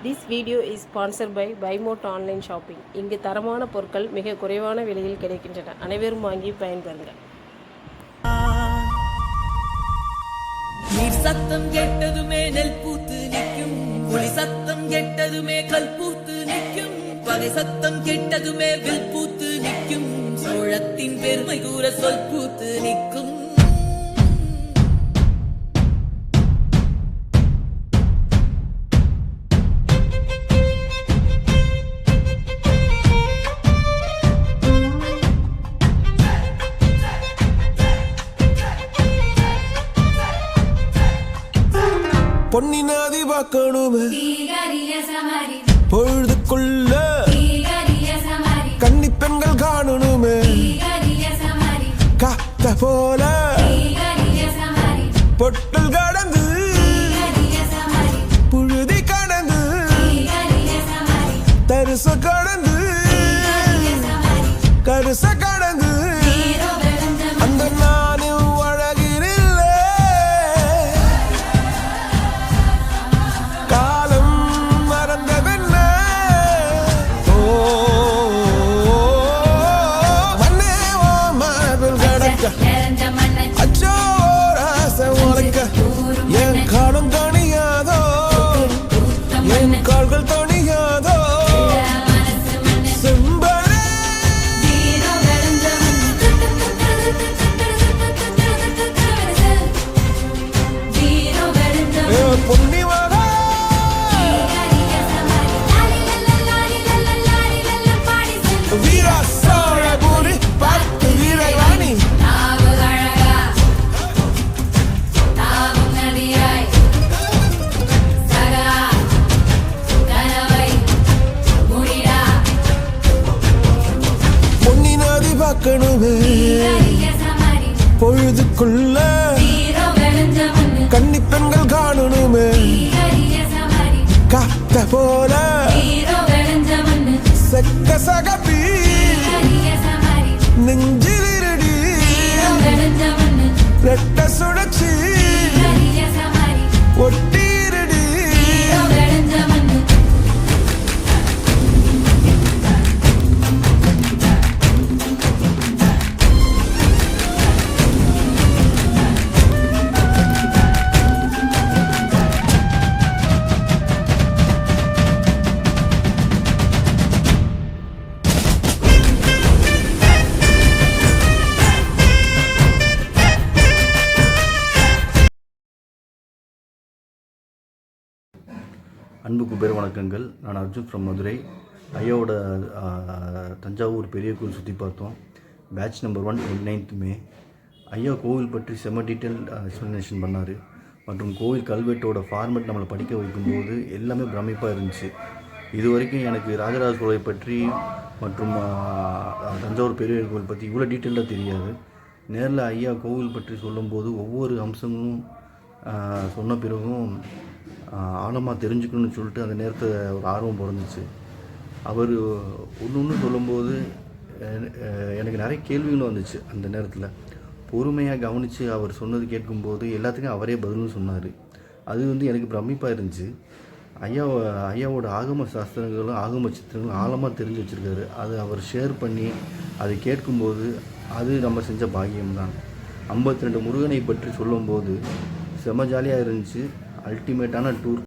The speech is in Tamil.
This video is sponsored by Buymort Online Shopping. இங்கு தரமான பொருட்கள் மிக குறைவான விலையில் கிடைக்கின்றன. அனைவரும் வாங்கி பயன்பெறுங்கள். நீர் சத்தம் கேட்டதுமே நெல் பூத்து நிற்கும், ஒளி சத்தம் கேட்டதுமே கல் பூத்து நிற்கும், பகை சத்தம் கேட்டதுமே வில் பூத்து நிற்கும், சோழத்தின் பெருமை கூற சொல் பூத்து நிற்கும். பொன்னினாதி பார்க்கணுமே பொழுதுக்குள்ள கன்னி பெண்கள் காணணுமே காத்த போல பொட்டல் கடந்து புழுதி கடந்து தரிச கடந்து கருச கடந்து அந்த நானும் அழகிரில்லை காலம் மறந்ததென்ன மண்ணே ஓ மார்பில் கடக்க அச்சோ ராச உனக்க என் காலம் தணியாதோ என் கால்கள் தணியாதோ பொழுதுக்குள்ள கன்னி பெண்கள் காணணுமே காத்த போல செக்க சகப்பி நெஞ்சில் இருடி ரெட்ட சுழற்சி ஒட்டிருடி அன்புக்கு பேர் வணக்கங்கள். நான் அர்ஜுன் ஃப்ரம் மதுரை. ஐயாவோட தஞ்சாவூர் பெரிய கோவில் சுற்றி பார்த்தோம். பேட்ச் நம்பர் 1 9th மே. ஐயா கோவில் பற்றி செம்ம டீட்டெயில் எக்ஸ்ப்ளனேஷன் பண்ணார். மற்றும் கோவில் கல்வெட்டோட ஃபார்மெட் நம்மளை படிக்க வைக்கும்போது எல்லாமே பிரமிப்பாக இருந்துச்சு. இது வரைக்கும் எனக்கு ராஜராஜ சோழரை பற்றி மற்றும் தஞ்சாவூர் பெரிய கோவில் பற்றி இவ்வளோ டீட்டெயிலாக தெரியாது. நேரில் ஐயா கோவில் பற்றி சொல்லும்போது ஒவ்வொரு அம்சங்களும் சொன்ன பிறகும் ஆழமாக தெரிஞ்சுக்கணும்னு சொல்லிட்டு அந்த நேரத்தில் ஒரு ஆர்வம் பிறந்துச்சு. அவர் ஒன்று சொல்லும்போது எனக்கு நிறைய கேள்விகளும் வந்துச்சு. அந்த நேரத்தில் பொறுமையாக கவனித்து அவர் சொன்னது கேட்கும்போது எல்லாத்துக்கும் அவரே பதிலும் சொன்னார். அது எனக்கு பிரமிப்பாக இருந்துச்சு. ஐயாவோட ஆகம சாஸ்திரங்களும் ஆகம சித்திரங்களும் ஆழமாக தெரிஞ்சு வச்சுருக்காரு. அது அவர் ஷேர் பண்ணி அதை கேட்கும்போது அது நம்ம செஞ்ச பாக்கியம்தான். 52 முருகனை பற்றி சொல்லும்போது செம ஜாலியாக இருந்துச்சு. அல்டிமேட்டான டூர்.